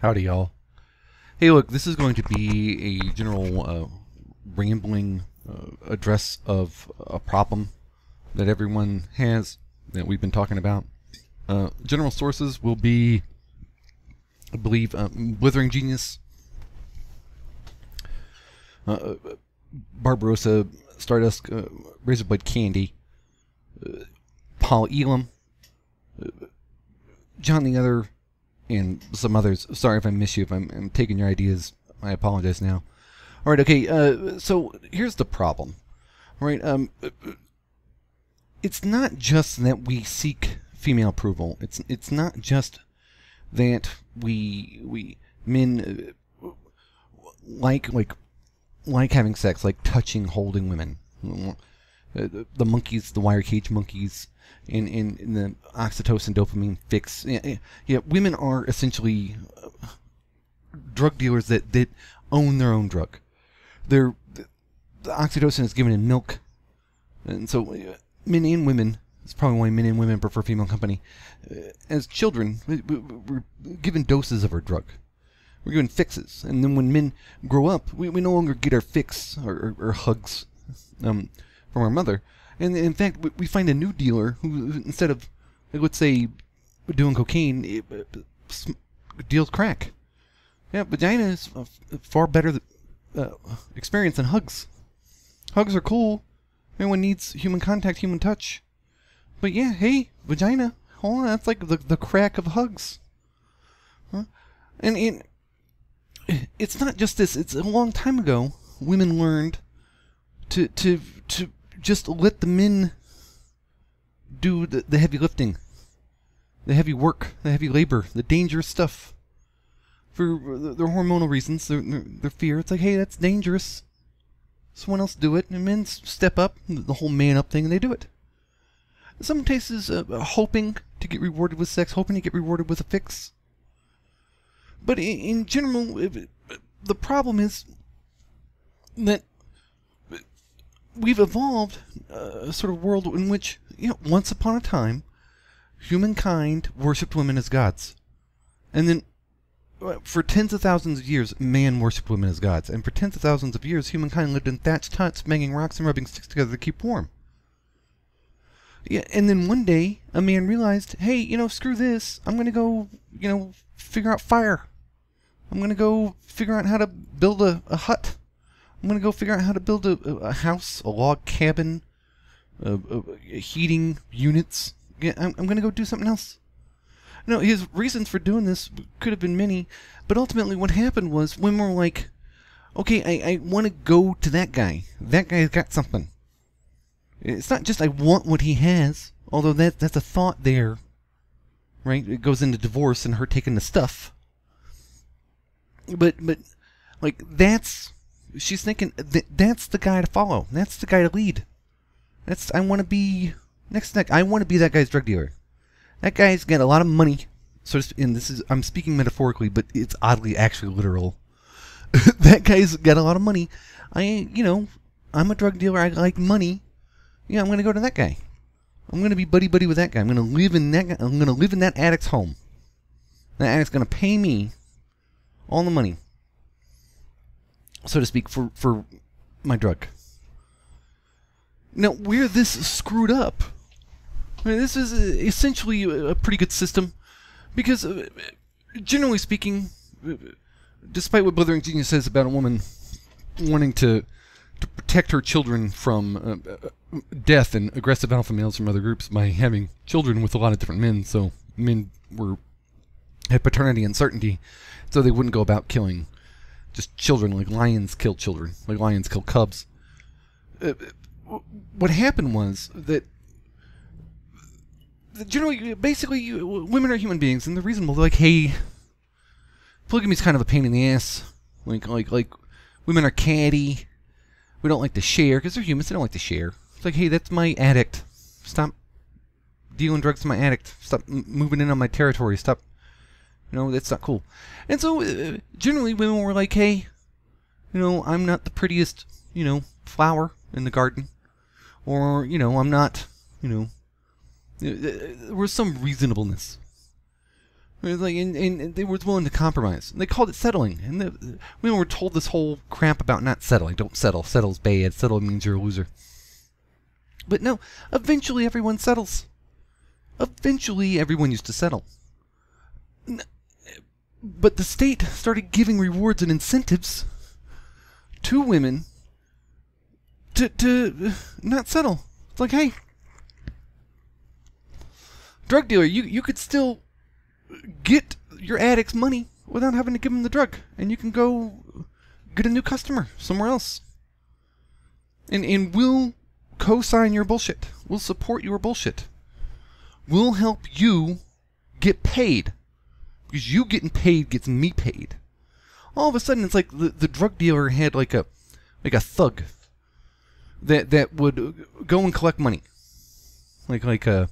Howdy, y'all. Hey, look, this is going to be a general rambling address of a problem that everyone has that we've been talking about. General sources will be, I believe, Blithering Genius, Barbarossa, Stardust, Razorblade Candy, Paul Elam, John the Other, and some others. Sorry if I miss you, if I'm taking your ideas. I apologize now. Alright, okay, so here's the problem. Alright, it's not just that we seek female approval. It's not just that we men like having sex, like touching, holding women. The monkeys, the wire cage monkeys, in the oxytocin dopamine fix. Yeah, women are essentially drug dealers that own their own drug. The oxytocin is given in milk, and so men and women. It's probably why men and women prefer female company. As children, we're given doses of our drug. We're given fixes, and then when men grow up, we no longer get our fix or hugs from our mother. And in fact, we find a new dealer who, instead of, let's say, doing cocaine, deals crack. Yeah, vagina is a far better experience than hugs. Hugs are cool. Everyone needs human contact, human touch. But yeah, hey, vagina, hold on, that's like the crack of hugs. Huh? And it's not just this. It's a long time ago, women learned to just let the men do the heavy lifting, the heavy work, the heavy labor, the dangerous stuff. For their hormonal reasons, their fear. It's like, hey, that's dangerous. Someone else do it, and men step up, the whole man up thing, and they do it. In some cases, hoping to get rewarded with sex, hoping to get rewarded with a fix. But in general, the problem is that we've evolved a sort of world in which, once upon a time, humankind worshipped women as gods. And then, for tens of thousands of years, man worshipped women as gods. And for tens of thousands of years, humankind lived in thatched huts, banging rocks and rubbing sticks together to keep warm. Yeah, and then one day, a man realized, hey, screw this. I'm going to go, figure out fire. I'm going to go figure out how to build a hut. I'm going to go figure out how to build a house, a log cabin, heating units. Yeah, I'm going to go do something else. His reasons for doing this could have been many, but ultimately what happened was women were like, okay, I want to go to that guy. That guy's got something. It's not just I want what he has, although that's a thought there, right? It goes into divorce and her taking the stuff. But like, she's thinking, that's the guy to follow. That's the guy to lead. I want to be I want to be that guy's drug dealer. That guy's got a lot of money. And I'm speaking metaphorically, but it's oddly actually literal. That guy's got a lot of money. I'm a drug dealer. I like money. Yeah, I'm going to go to that guy. I'm going to be buddy-buddy with that guy. I'm going to live in that guy. I'm going to live in that addict's home. That addict's going to pay me all the money, so to speak, for my drug. Now, where this screwed up, this is essentially a pretty good system, because generally speaking, despite what Blithering Genius says about a woman wanting to protect her children from death and aggressive alpha males from other groups by having children with a lot of different men, so men had paternity uncertainty, so they wouldn't go about killing just children like lions kill children, like lions kill cubs. What happened was that generally, basically, women are human beings, and they're reasonable. They're like, hey, polygamy's kind of a pain in the ass. Like women are catty. We don't like to share, because they're humans, they don't like to share. It's like, hey, that's my addict. Stop dealing drugs to my addict. Stop moving in on my territory. Stop. That's not cool. And so, generally, women were like, hey, I'm not the prettiest, flower in the garden. Or, I'm not, there was some reasonableness. It was like, and they were willing to compromise. And they called it settling. And we were told this whole crap about not settling. Don't settle. Settle's bad. Settle means you're a loser. But no, eventually everyone settles. Eventually everyone used to settle. But the state started giving rewards and incentives to women to not settle. It's like, hey, drug dealer, you could still get your addict's money without having to give them the drug, and you can go get a new customer somewhere else. And we'll co-sign your bullshit. We'll support your bullshit. We'll help you get paid. Because you getting paid gets me paid. All of a sudden, it's like the drug dealer had like a thug that would go and collect money, like a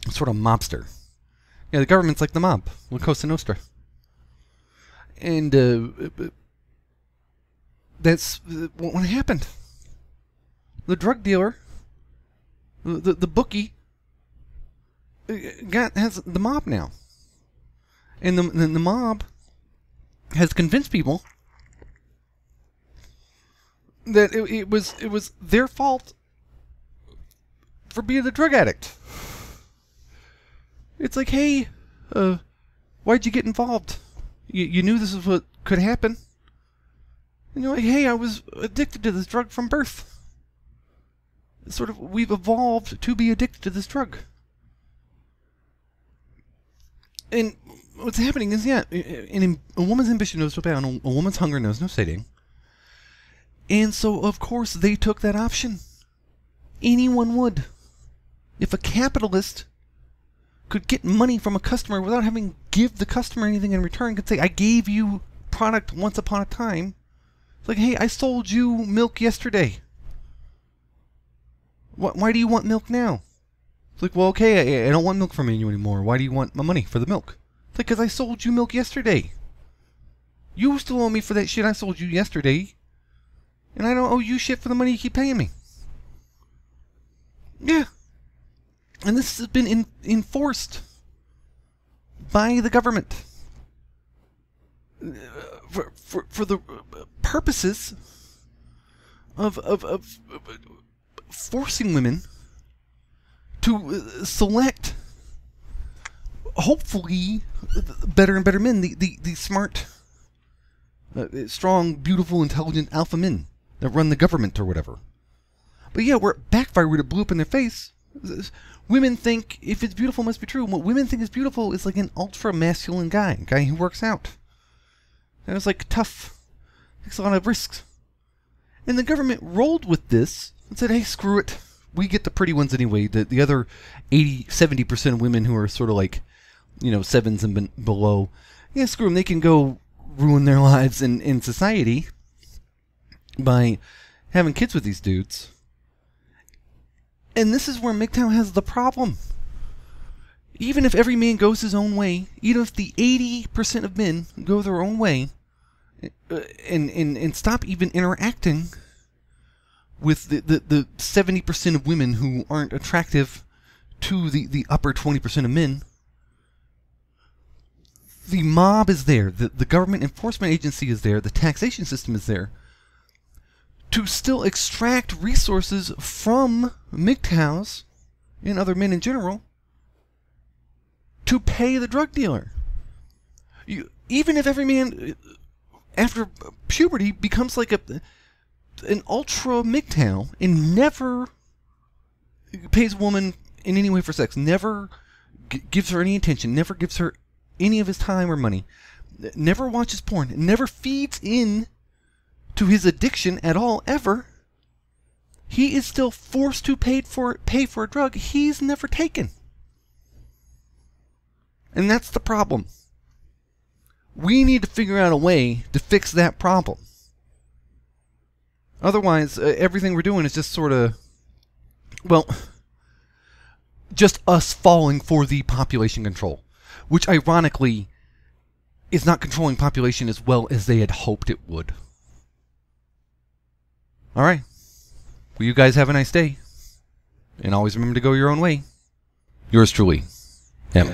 sort of mobster. Yeah, the government's like the mob, La Cosa Nostra, and that's what happened. The drug dealer, the bookie, has the mob now. And the mob has convinced people that it was their fault for being a drug addict. It's like, hey, why'd you get involved? You knew this is what could happen. And you're like, hey, I was addicted to this drug from birth. It's sort of, we've evolved to be addicted to this drug. And what's happening is, yeah, a woman's ambition knows no bound, a woman's hunger knows no sating. And so, of course, they took that option. Anyone would. If a capitalist could get money from a customer without having to give the customer anything in return, could say, I gave you product once upon a time. It's like, hey, I sold you milk yesterday. Why do you want milk now? It's like, well, okay, I don't want milk from you anymore. Why do you want my money for the milk? It's like, because I sold you milk yesterday. You still owe me for that shit I sold you yesterday. And I don't owe you shit for the money you keep paying me. Yeah. And this has been enforced by the government. For the purposes of forcing women to select, hopefully, better and better men, the smart, strong, beautiful, intelligent alpha men that run the government or whatever. But yeah, where it backfired, where it blew up in their face, women think if it's beautiful, it must be true. And what women think is beautiful is like an ultra-masculine guy, a guy who works out. And it's like tough, takes a lot of risks. And the government rolled with this and said, hey, screw it. We get the pretty ones anyway. The other 70% of women who are sort of like, you know, sevens and below, yeah, screw them. They can go ruin their lives in society by having kids with these dudes. And this is where MGTOW has the problem. Even if every man goes his own way, even if the 80% of men go their own way, and stop even interacting with the 70% of women who aren't attractive to the upper 20% of men, the mob is there, the government enforcement agency is there, the taxation system is there, to still extract resources from MGTOWs and other men in general to pay the drug dealer. Even if every man after puberty becomes like an ultra MGTOW and never pays a woman in any way for sex, never gives her any attention, never gives her any of his time or money, never watches porn, never feeds in to his addiction at all, ever, he is still forced to pay for a drug he's never taken. And that's the problem. We need to figure out a way to fix that problem. Otherwise, everything we're doing is just sort of, well, just us falling for the population control, which ironically is not controlling population as well as they had hoped it would. All right. Well, you guys have a nice day. And always remember to go your own way. Yours truly, M.